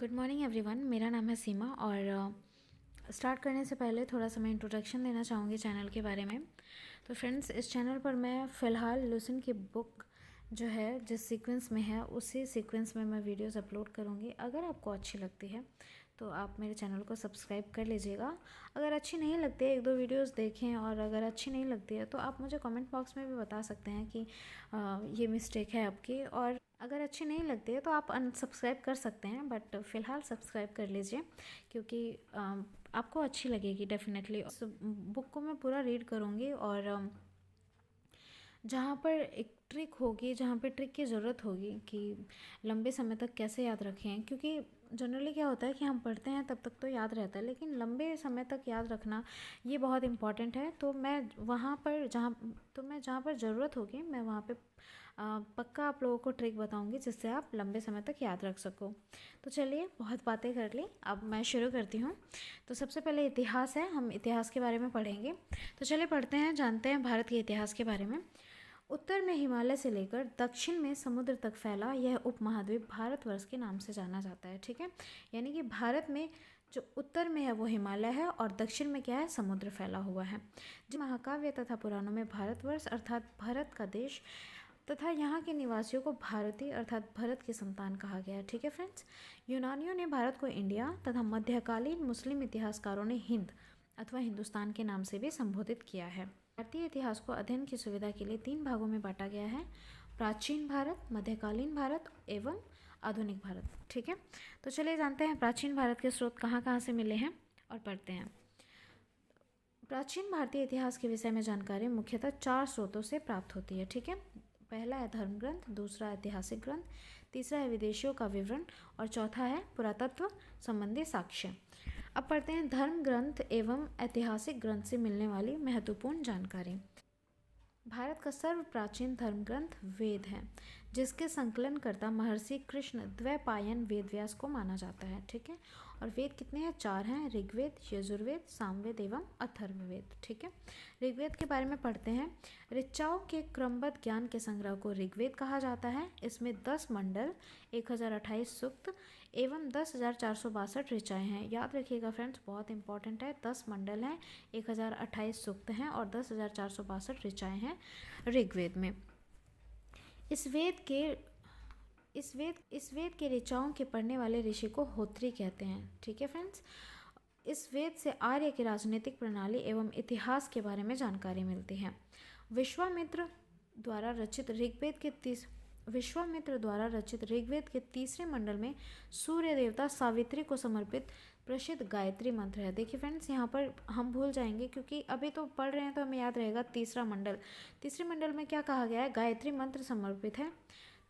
Good morning everyone. मेरा नाम है सीमा और स्टार्ट करने से पहले थोड़ा सा मैं इंट्रोडक्शन देना चाहूँगी चैनल के बारे में। तो फ्रेंड्स, इस चैनल पर मैं फ़िलहाल लुसेंट की बुक जो है जिस सीक्वेंस में है उसी सीक्वेंस में मैं वीडियोस अपलोड करूँगी। अगर आपको अच्छी लगती है तो आप मेरे चैनल को सब्सक्राइब कर लीजिएगा। अगर अच्छी नहीं लगती है, एक दो वीडियोस देखें, और अगर अच्छी नहीं लगती है तो आप मुझे कमेंट बॉक्स में भी बता सकते हैं कि ये मिस्टेक है आपकी। और अगर अच्छी नहीं लगती है तो आप अनसब्सक्राइब कर सकते हैं, बट फ़िलहाल सब्सक्राइब कर लीजिए क्योंकि आपको अच्छी लगेगी डेफिनेटली। उस बुक को मैं पूरा रीड करूँगी और जहाँ पर एक ट्रिक होगी, जहाँ पे ट्रिक की ज़रूरत होगी कि लंबे समय तक कैसे याद रखें, क्योंकि जनरली क्या होता है कि हम पढ़ते हैं तब तक तो याद रहता है, लेकिन लंबे समय तक याद रखना ये बहुत इम्पॉर्टेंट है। तो मैं जहाँ पर ज़रूरत होगी मैं वहाँ पे पक्का आप लोगों को ट्रिक बताऊंगी जिससे आप लंबे समय तक याद रख सको। तो चलिए, बहुत बातें कर ली, अब मैं शुरू करती हूँ। तो सबसे पहले इतिहास है, हम इतिहास के बारे में पढ़ेंगे। तो चलिए पढ़ते हैं, जानते हैं भारत के इतिहास के बारे में। उत्तर में हिमालय से लेकर दक्षिण में समुद्र तक फैला यह उपमहाद्वीप भारतवर्ष के नाम से जाना जाता है। ठीक है, यानी कि भारत में जो उत्तर में है वो हिमालय है और दक्षिण में क्या है, समुद्र फैला हुआ है। जो महाकाव्य तथा पुराणों में भारतवर्ष अर्थात भारत का देश तथा यहाँ के निवासियों को भारतीय अर्थात भारत की संतान कहा गया है। ठीक है फ्रेंड्स, यूनानियों ने भारत को इंडिया तथा मध्यकालीन मुस्लिम इतिहासकारों ने हिंद अथवा हिंदुस्तान के नाम से भी संबोधित किया है। भारतीय इतिहास को अध्ययन की सुविधा के लिए 3 भागों में बांटा गया है: प्राचीन भारत, मध्यकालीन भारत एवं आधुनिक भारत। ठीक है, तो चलिए जानते हैं प्राचीन भारत के स्रोत कहाँ कहाँ से मिले हैं और पढ़ते हैं। प्राचीन भारतीय इतिहास के विषय में जानकारी मुख्यतः 4 स्रोतों से प्राप्त होती है। ठीक है, पहला है धर्म ग्रंथ, दूसरा ऐतिहासिक ग्रंथ, तीसरा है विदेशियों का विवरण और चौथा है पुरातत्व संबंधी साक्ष्य। अब पढ़ते हैं धर्म ग्रंथ एवं ऐतिहासिक ग्रंथ से मिलने वाली महत्वपूर्ण जानकारी। भारत का सर्व प्राचीन धर्म ग्रंथ वेद है, जिसके संकलनकर्ता महर्षि कृष्ण द्वैपायन वेदव्यास को माना जाता है। ठीक है, और वेद कितने हैं? 4 हैं: ऋग्वेद, यजुर्वेद, सामवेद एवं अथर्ववेद। ठीक है, ऋग्वेद के बारे में पढ़ते हैं। ऋचाओं के क्रमबद्ध ज्ञान के संग्रह को ऋग्वेद कहा जाता है। इसमें 10 मंडल, 1028 सूक्त एवं 10,462 ऋचाएँ हैं। याद रखिएगा फ्रेंड्स, बहुत इंपॉर्टेंट है। 10 मंडल हैं, 1028 सूक्त हैं और 10,462 ऋचाएँ हैं ऋग्वेद में। इस वेद के ऋचाओं के पढ़ने वाले ऋषि को होत्री कहते हैं। ठीक है फ्रेंड्स, इस वेद से आर्य की राजनीतिक प्रणाली एवं इतिहास के बारे में जानकारी मिलती है। विश्वामित्र द्वारा रचित ऋग्वेद के तीसरे मंडल में सूर्य देवता सावित्री को समर्पित प्रसिद्ध गायत्री मंत्र है। देखिए फ्रेंड्स, यहाँ पर हम भूल जाएंगे क्योंकि अभी तो पढ़ रहे हैं तो हमें याद रहेगा तीसरे मंडल में क्या कहा गया है, गायत्री मंत्र समर्पित है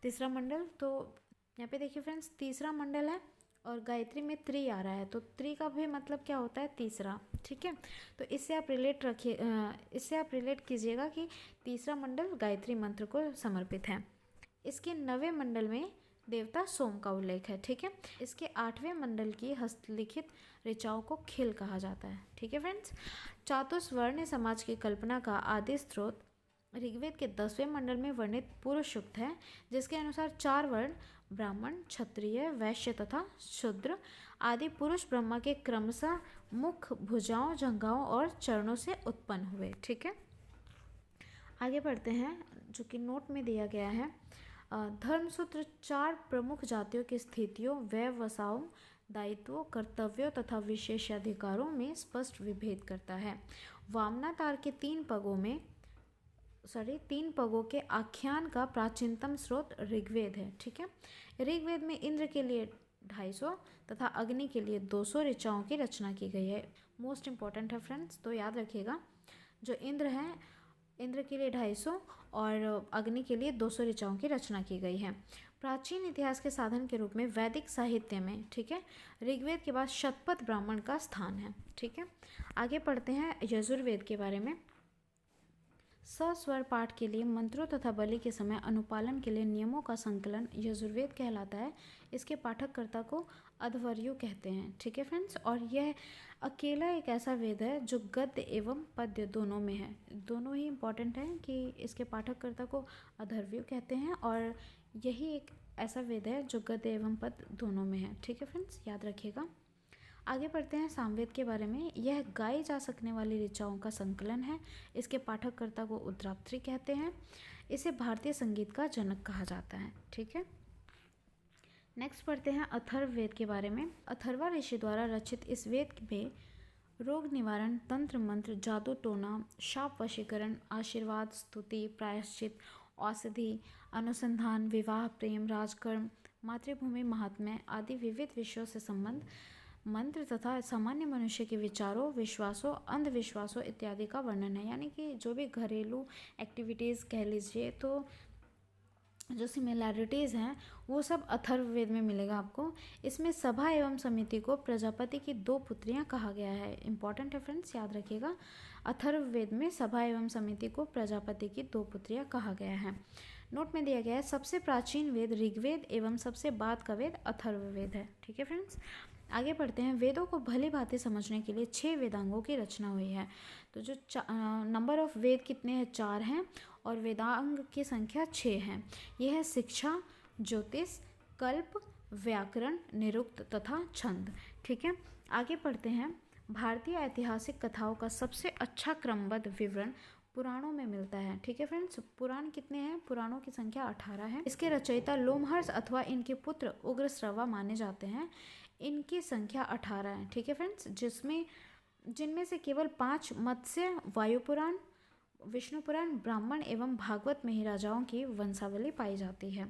तीसरा मंडल। तो यहाँ पे देखिए फ्रेंड्स, तीसरा मंडल है और गायत्री में त्रि आ रहा है, तो त्रि का भी मतलब क्या होता है, तीसरा। ठीक है, तो इससे आप रिलेट कीजिएगा कि तीसरा मंडल गायत्री मंत्र को समर्पित है। इसके 9वें मंडल में देवता सोम का उल्लेख है। ठीक है, इसके 8वें मंडल की हस्तलिखित ऋचाओं को खिल कहा जाता है। ठीक है फ्रेंड्स, चातुर्वर्ण समाज की कल्पना का आदि स्रोत ऋग्वेद के 10वें मंडल में वर्णित पुरुष सूक्त है, जिसके अनुसार 4 वर्ण ब्राह्मण, क्षत्रिय, वैश्य तथा शूद्र आदि पुरुष ब्रह्मा के क्रमशः मुख, भुजाओं, जंघाओं और चरणों से उत्पन्न हुए। ठीक है, आगे बढ़ते हैं जो कि नोट में दिया गया है। धर्मसूत्र 4 प्रमुख जातियों की स्थितियों, व्यवसायों, दायित्वों, कर्तव्यों तथा विशेषाधिकारों में स्पष्ट विभेद करता है। वामनातार के 3 पगों के आख्यान का प्राचीनतम स्रोत ऋग्वेद है। ठीक है, ऋग्वेद में इंद्र के लिए 250 तथा अग्नि के लिए 200 ऋचाओं की रचना की गई है। मोस्ट इंपॉर्टेंट है फ्रेंड्स, तो याद रखिएगा, जो इंद्र है, इंद्र के लिए 250 और अग्नि के लिए 200 ऋचाओं की रचना की गई है। प्राचीन इतिहास के साधन के रूप में वैदिक साहित्य में, ठीक है, ऋग्वेद के बाद शतपथ ब्राह्मण का स्थान है। ठीक है, आगे पढ़ते हैं यजुर्वेद के बारे में। सस्वर पाठ के लिए मंत्रों तथा बलि के समय अनुपालन के लिए नियमों का संकलन यजुर्वेद कहलाता है। इसके पाठककर्ता को अध्वर्यु कहते हैं। ठीक है फ्रेंड्स, और यह अकेला एक ऐसा वेद है जो गद्य एवं पद्य दोनों में है। दोनों ही इम्पॉर्टेंट हैं कि इसके पाठककर्ता को अध्वर्यु कहते हैं और यही एक ऐसा वेद है जो गद्य एवं पद दोनों में है। ठीक है फ्रेंड्स, याद रखिएगा। आगे पढ़ते हैं सामवेद के बारे में। यह गाई जा सकने वाली ऋचाओं का संकलन है। इसके पाठककर्ता को उद्रात्री कहते हैं। इसे भारतीय संगीत का जनक कहा जाता है। ठीक है, नेक्स्ट पढ़ते हैं अथर्ववेद के बारे में। अथर्वा ऋषि द्वारा रचित इस वेद में रोग निवारण, तंत्र मंत्र, जादू टोना, शाप वशीकरण, आशीर्वाद, स्तुति, प्रायश्चित, औषधि, अनुसंधान, विवाह, प्रेम, राजकर्म, मातृभूमि महात्म्य आदि विविध विषयों से संबंध, मंत्र तथा सामान्य मनुष्य के विचारों, विश्वासों, अंधविश्वासों इत्यादि का वर्णन है। यानी कि जो भी घरेलू एक्टिविटीज़ कह लीजिए, तो जो सिमिलैरिटीज़ हैं वो सब अथर्ववेद में मिलेगा आपको। इसमें सभा एवं समिति को प्रजापति की 2 पुत्रियां कहा गया है। इंपॉर्टेंट है फ्रेंड्स, याद रखिएगा। अथर्ववेद में सभा एवं समिति को प्रजापति की 2 पुत्रियां कहा गया है। नोट में दिया गया है सबसे प्राचीन वेद ऋग्वेद एवं सबसे बाद का वेद अथर्ववेद है। ठीक है फ्रेंड्स, आगे बढ़ते हैं। वेदों को भली भांति समझने के लिए 6 वेदांगों की रचना हुई है। तो जो नंबर ऑफ वेद कितने हैं? 4 हैं और वेदांग की संख्या 6 है। यह है शिक्षा, ज्योतिष, कल्प, व्याकरण, निरुक्त तथा छंद। ठीक है, आगे पढ़ते हैं। भारतीय ऐतिहासिक कथाओं का सबसे अच्छा क्रमबद्ध विवरण पुराणों में मिलता है। ठीक है फ्रेंड्स, पुराण कितने हैं? पुराणों की संख्या 18 है। इसके रचयिता लोमहर्ष अथवा इनके पुत्र उग्रश्रवा माने जाते हैं। इनकी संख्या 18 है। ठीक है फ्रेंड्स, जिनमें से केवल 5 मत्स्य, वायुपुराण, विष्णु पुराण, ब्राह्मण एवं भागवत में ही राजाओं की वंशावली पाई जाती है।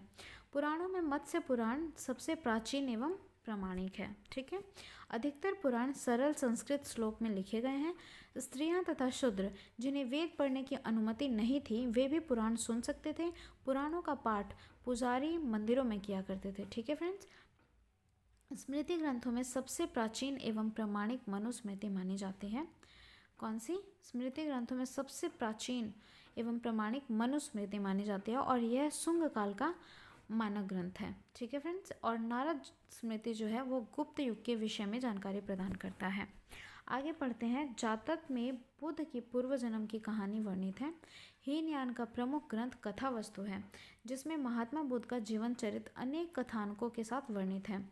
पुराणों में मत्स्य पुराण सबसे प्राचीन एवं प्रामाणिक है। ठीक है, अधिकतर पुराण सरल संस्कृत श्लोक में लिखे गए हैं। स्त्रियां तथा शूद्र जिन्हें वेद पढ़ने की अनुमति नहीं थी, वे भी पुराण सुन सकते थे। पुराणों का पाठ पुजारी मंदिरों में किया करते थे। ठीक है फ्रेंड्स, स्मृति ग्रंथों में सबसे प्राचीन एवं प्रामाणिक मनुस्मृति मानी जाती है। कौन सी? स्मृति ग्रंथों में सबसे प्राचीन एवं प्रामाणिक मनुस्मृति मानी जाती है और यह शुंग काल का मानक ग्रंथ है। ठीक है फ्रेंड्स, और नारद स्मृति जो है वो गुप्त युग के विषय में जानकारी प्रदान करता है। आगे पढ़ते हैं। जातक में बुद्ध की पूर्व जन्म की कहानी वर्णित है। हीनयान का प्रमुख ग्रंथ कथा वस्तु है, जिसमें महात्मा बुद्ध का जीवन चरित्र अनेक कथानकों के साथ वर्णित है।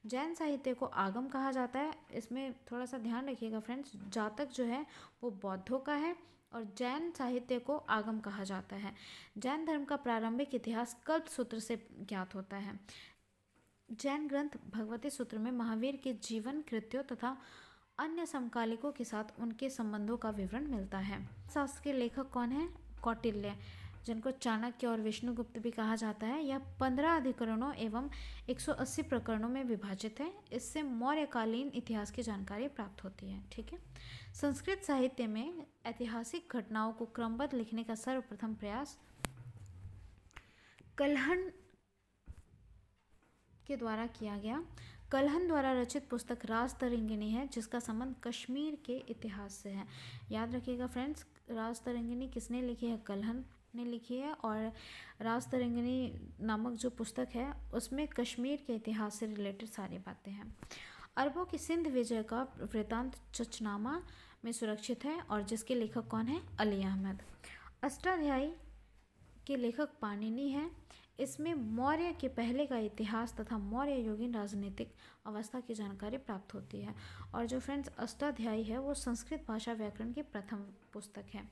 जैन साहित्य को आगम कहा जाता है। इसमें थोड़ा सा ध्यान रखिएगा फ्रेंड्स, जातक जो है वो बौद्धों का है और जैन साहित्य को आगम कहा जाता है। जैन धर्म का प्रारंभिक इतिहास कल्प सूत्र से ज्ञात होता है। जैन ग्रंथ भगवती सूत्र में महावीर के जीवन, कृत्यों तथा अन्य समकालिकों के साथ उनके संबंधों का विवरण मिलता है। शास्त्र के लेखक कौन है? कौटिल्य, जिनको चाणक्य और विष्णुगुप्त भी कहा जाता है। यह 15 अधिकरणों एवं 180 प्रकरणों में विभाजित है। इससे मौर्यकालीन इतिहास की जानकारी प्राप्त होती है। ठीक है, संस्कृत साहित्य में ऐतिहासिक घटनाओं को क्रमबद्ध लिखने का सर्वप्रथम प्रयास कल्हण के द्वारा किया गया। कल्हण द्वारा रचित पुस्तक राजतरंगिणी है, जिसका संबंध कश्मीर के इतिहास से है। याद रखिएगा फ्रेंड्स, राजतरंगिणी किसने लिखी है? कल्हण ने लिखी है। और राजतरंगिणी नामक जो पुस्तक है उसमें कश्मीर के इतिहास से रिलेटेड सारी बातें हैं। अरबों की सिंध विजय का वृतांत चचनामा में सुरक्षित है और जिसके लेखक कौन है? अली अहमद। अष्टाध्यायी के लेखक पाणिनि हैं। इसमें मौर्य के पहले का इतिहास तथा मौर्य युगीन राजनीतिक अवस्था की जानकारी प्राप्त होती है। और जो फ्रेंड्स अष्टाध्यायी है वो संस्कृत भाषा व्याकरण की प्रथम पुस्तक है।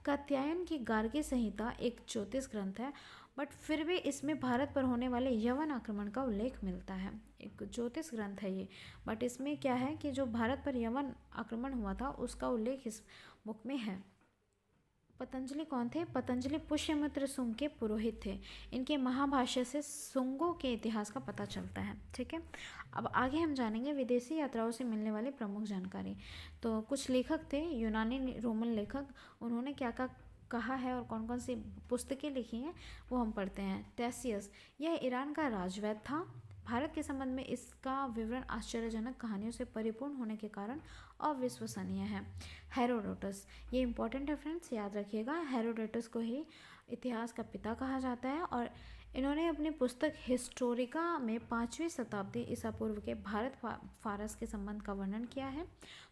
कात्यायन की गार्गी संहिता एक ज्योतिष ग्रंथ है, बट फिर भी इसमें भारत पर होने वाले यवन आक्रमण का उल्लेख मिलता है। एक ज्योतिष ग्रंथ है ये, बट इसमें क्या है कि जो भारत पर यवन आक्रमण हुआ था उसका उल्लेख इस बुक में है। पतंजलि कौन थे? पतंजलि पुष्यमित्र शुंग के पुरोहित थे। इनके महाभाष्य से शुंगों के इतिहास का पता चलता है। ठीक है, अब आगे हम जानेंगे विदेशी यात्राओं से मिलने वाली प्रमुख जानकारी। तो कुछ लेखक थे यूनानी रोमन लेखक, उन्होंने क्या क्या कहा है और कौन कौन सी पुस्तकें लिखी हैं वो हम पढ़ते हैं। टेसियस, यह ईरान का राजवैद्य था। भारत के संबंध में इसका विवरण आश्चर्यजनक कहानियों से परिपूर्ण होने के कारण अविश्वसनीय है। हेरोडोटस, ये इंपॉर्टेंट है फ्रेंड्स, याद रखिएगा। हेरोडोटस को ही इतिहास का पिता कहा जाता है और इन्होंने अपनी पुस्तक हिस्टोरिका में 5वीं शताब्दी ईसा पूर्व के भारत फारस के संबंध का वर्णन किया है,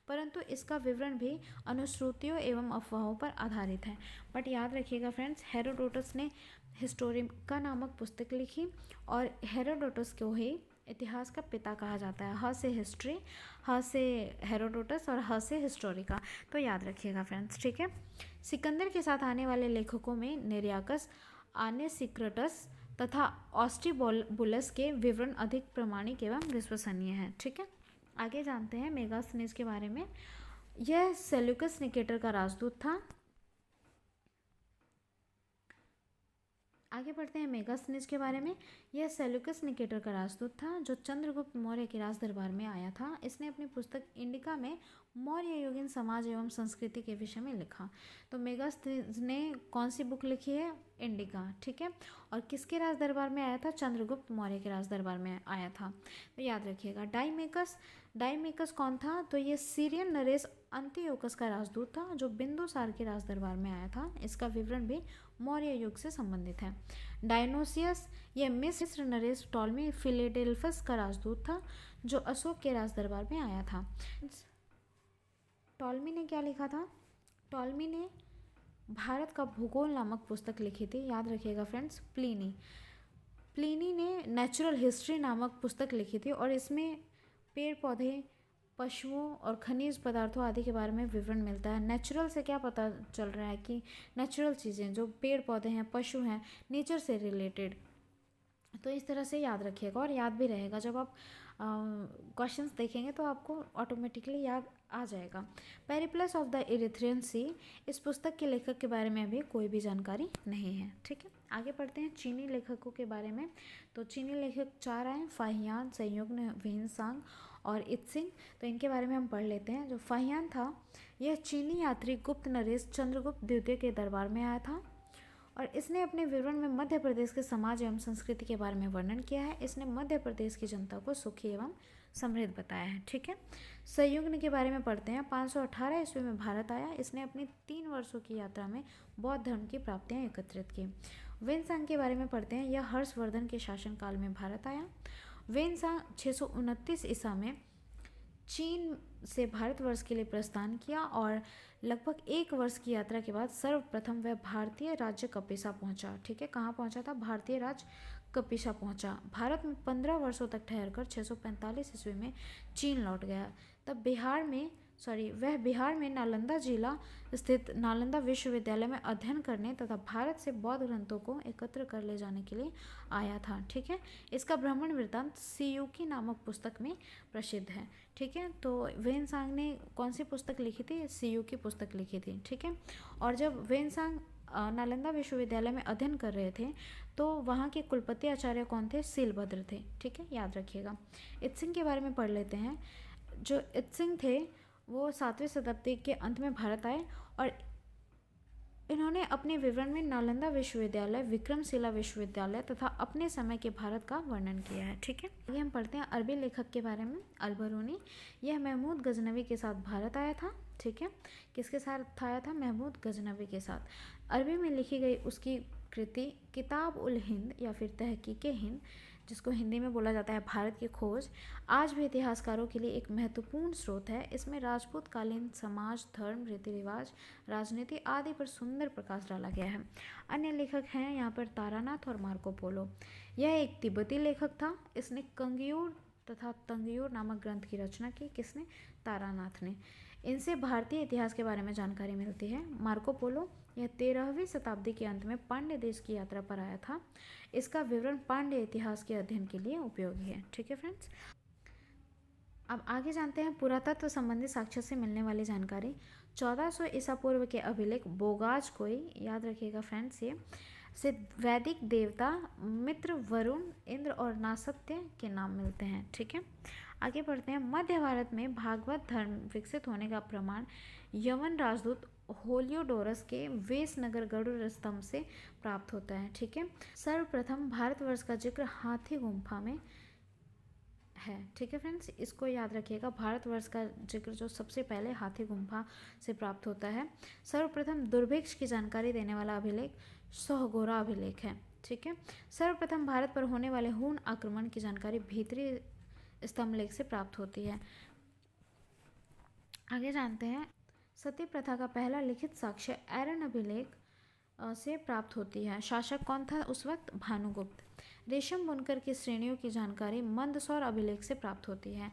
परंतु इसका विवरण भी अनुश्रुतियों एवं अफवाहों पर आधारित है। बट याद रखिएगा फ्रेंड्स, हेरोडोटस ने हिस्टोरिका नामक पुस्तक लिखी और हेरोडोटस को ही इतिहास का पिता कहा जाता है। ह से हिस्ट्री, ह से हेरोडोटस और ह से हिस्टोरिका, तो याद रखिएगा फ्रेंड्स, ठीक है। सिकंदर के साथ आने वाले लेखकों में नेरियाकस, आनेसिक्राटस तथा ऑस्ट्रीबुलस के विवरण अधिक प्रामाणिक एवं विश्वसनीय हैं, ठीक है। आगे जानते हैं मेगास्थनीज के बारे में। यह सेल्यूकस निकेटर का राजदूत था। आगे बढ़ते हैं मेगास्थनीज के बारे में। यह सेल्यूकस निकेटर का राजदूत था जो चंद्रगुप्त मौर्य के राज दरबार में आया था। इसने अपनी पुस्तक इंडिका में मौर्य युगीन समाज एवं संस्कृति के विषय में लिखा। तो मेगास्थनीज ने कौन सी बुक लिखी है? इंडिका, ठीक है। और किसके राज दरबार में आया था? चंद्रगुप्त मौर्य के राज दरबार में आया था, तो याद रखिएगा। डाइमेकस कौन था? तो ये सीरियन नरेश अंतियोकस का राजदूत था जो बिंदुसार के राज दरबार में आया था। इसका विवरण भी मौर्य युग से संबंधित है। डायनोसियस, यह मिस्र नरेश टॉलमी फिलेडेल्फस का राजदूत था जो अशोक के राज दरबार में आया था। टॉलमी ने क्या लिखा था? टॉलमी ने भारत का भूगोल नामक पुस्तक लिखी थी, याद रखिएगा फ्रेंड्स। प्लिनी ने नेचुरल हिस्ट्री नामक पुस्तक लिखी थी और इसमें पेड़ पौधे, पशुओं और खनिज पदार्थों आदि के बारे में विवरण मिलता है। नेचुरल से क्या पता चल रहा है कि नेचुरल चीज़ें जो पेड़ पौधे हैं, पशु हैं, नेचर से रिलेटेड, तो इस तरह से याद रखिएगा और याद भी रहेगा। जब आप क्वेश्चंस देखेंगे तो आपको ऑटोमेटिकली याद आ जाएगा। पेरिप्लस ऑफ द इरिथ्रियन सी, इस पुस्तक के लेखक के बारे में अभी कोई भी जानकारी नहीं है, ठीक है। आगे पढ़ते हैं चीनी लेखकों के बारे में। तो चीनी लेखक 4 आए, फाहियान, संयुग्म, वेनसांग और इत्सिंग। तो इनके बारे में हम पढ़ लेते हैं। जो फाहियान था, यह चीनी यात्री गुप्त नरेश चंद्रगुप्त द्वितीय के दरबार में आया था और इसने अपने विवरण में मध्य प्रदेश के समाज एवं संस्कृति के बारे में वर्णन किया है। इसने मध्य प्रदेश की जनता को सुखी एवं समृद्ध बताया है, ठीक है। संयुग्म के बारे में पढ़ते हैं। 518 ईस्वी में भारत आया। इसने अपनी 3 वर्षों की यात्रा में बौद्ध धर्म की प्राप्तियां एकत्रित की। वेनसांग के बारे में पढ़ते हैं। यह हर्षवर्धन के शासनकाल में भारत आया। वेनसांग 629 ईसा में चीन से भारतवर्ष के लिए प्रस्थान किया और लगभग 1 वर्ष की यात्रा के बाद सर्वप्रथम वह भारतीय राज्य कपिसा पहुंचा, ठीक है। कहाँ पहुंचा था? भारतीय राज्य कपिसा पहुंचा। भारत में 15 वर्षों तक ठहरकर 645 ईस्वी में चीन लौट गया। तब वह बिहार में नालंदा जिला स्थित नालंदा विश्वविद्यालय में अध्ययन करने तथा भारत से बौद्ध ग्रंथों को एकत्र कर ले जाने के लिए आया था, ठीक है। इसका भ्रमण वृत्तांत सियुकी नामक पुस्तक में प्रसिद्ध है, ठीक है। तो वेनसांग ने कौन सी पुस्तक लिखी थी? सियुकी पुस्तक लिखी थी, ठीक है। और जब वेनसांग नालंदा विश्वविद्यालय में अध्ययन कर रहे थे तो वहाँ के कुलपति आचार्य कौन थे? सीलभद्र थे, ठीक है, याद रखिएगा। इत्सिंग के बारे में पढ़ लेते हैं। जो इत्सिंग थे वो 7वीं शताब्दी के अंत में भारत आए और इन्होंने अपने विवरण में नालंदा विश्वविद्यालय, विक्रमशिला विश्वविद्यालय तथा अपने समय के भारत का वर्णन किया है, ठीक है। आगे हम पढ़ते हैं अरबी लेखक के बारे में। अल-बरूनी, यह महमूद गजनवी के साथ भारत आया था, ठीक है। किसके साथ आया था? महमूद गजनवी के साथ। अरबी में लिखी गई उसकी कृति किताब उल हिंद या फिर तहकीक हिंद, जिसको हिंदी में बोला जाता है भारत की खोज, आज भी इतिहासकारों के लिए एक महत्वपूर्ण स्रोत है। इसमें राजपूत कालीन समाज, धर्म, रीति रिवाज, राजनीति आदि पर सुंदर प्रकाश डाला गया है। अन्य लेखक हैं यहाँ पर तारानाथ और मार्को पोलो। यह एक तिब्बती लेखक था। इसने कंगियूर तथा तंगियूर नामक ग्रंथ की रचना की। किसने? तारानाथ ने। इनसे भारतीय इतिहास के बारे में जानकारी मिलती है। मार्को पोलो, यह 13वीं शताब्दी के अंत में पांड्य देश की यात्रा पर आया था। इसका विवरण पांड्य इतिहास के अध्ययन के लिए उपयोगी है, ठीक है फ्रेंड्स। अब आगे जानते हैं पुरातत्व संबंधी साक्ष्य से मिलने वाली जानकारी। 1400 ईसा पूर्व के अभिलेख बोगाज कोई, याद रखिएगा फ्रेंड्स, ये से वैदिक देवता मित्र, वरुण, इंद्र और नासत्य के नाम मिलते हैं, ठीक है। आगे बढ़ते हैं। मध्य भारत में भागवत धर्म विकसित होने का प्रमाण यवन राजदूत होलियोडोरस के वेसनगर गरुड़ स्तंभ से प्राप्त होता है, ठीक है। सर्वप्रथम भारतवर्ष का जिक्र हाथी गुम्फा में है, ठीक है फ्रेंड्स, इसको याद रखिएगा। भारतवर्ष का जिक्र जो सबसे पहले हाथी गुम्फा से प्राप्त होता है। सर्वप्रथम दुर्भिक्ष की जानकारी देने वाला अभिलेख सोहगोरा अभिलेख है, ठीक है। सर्वप्रथम भारत पर होने वाले हूण आक्रमण की जानकारी भीतरी स्तंभ लेख से प्राप्त होती है। आगे जानते हैं। सती प्रथा का पहला लिखित साक्ष्य एरन अभिलेख से प्राप्त होती है। शासक कौन था उस वक्त? भानुगुप्त। रेशम बुनकर की श्रेणियों की जानकारी मंदसौर अभिलेख से प्राप्त होती है।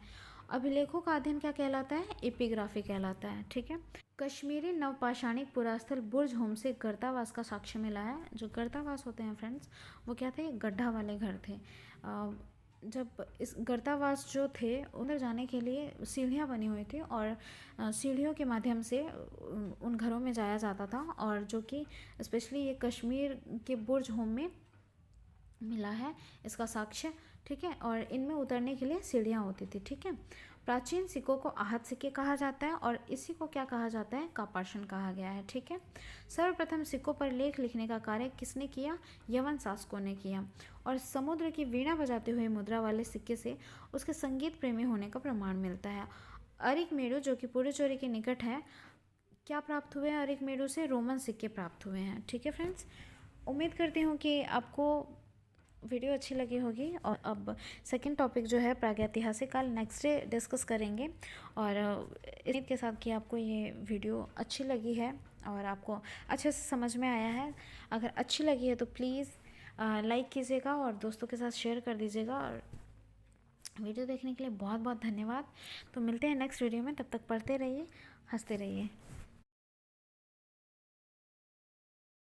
अभिलेखों का अध्ययन क्या कहलाता है? एपिग्राफी कहलाता है। ठीक है। कश्मीरी नवपाषाणिक पुरास्थल बुर्ज होम से गर्तावास का साक्ष्य मिला है। जो गर्तावास होते हैं फ्रेंड्स, वो क्या थे? गड्ढा वाले घर थे। जब इस गर्तावास जो थे उधर जाने के लिए सीढ़ियाँ बनी हुई थी और सीढ़ियों के माध्यम से उन घरों में जाया जाता था, और जो कि स्पेशली ये कश्मीर के बुर्ज होम में मिला है इसका साक्ष्य। ठीक है। और इनमें उतरने के लिए सीढ़ियाँ होती थी। ठीक है। प्राचीन सिक्कों को आहत सिक्के कहा जाता है और इसी को क्या कहा जाता है? कापार्षण कहा गया है। ठीक है। सर्वप्रथम सिक्कों पर लेख लिखने का कार्य किसने किया? यवन शासकों ने किया। और समुद्र की वीणा बजाते हुए मुद्रा वाले सिक्के से उसके संगीत प्रेमी होने का प्रमाण मिलता है। अरिकमेडु जो कि पुडुचेरी के निकट है, क्या प्राप्त हुए हैं अरिकमेडु से? रोमन सिक्के प्राप्त हुए हैं। ठीक है फ्रेंड्स, उम्मीद करती हूँ कि आपको वीडियो अच्छी लगी होगी। और अब सेकंड टॉपिक जो है प्रागैतिहासिक काल, नेक्स्ट डे डिस्कस करेंगे। और उम्मीद के साथ कि आपको ये वीडियो अच्छी लगी है और आपको अच्छे से समझ में आया है। अगर अच्छी लगी है तो प्लीज़ लाइक कीजिएगा और दोस्तों के साथ शेयर कर दीजिएगा। और वीडियो देखने के लिए बहुत बहुत धन्यवाद। तो मिलते हैं नेक्स्ट वीडियो में, तब तक पढ़ते रहिए, हंसते रहिए।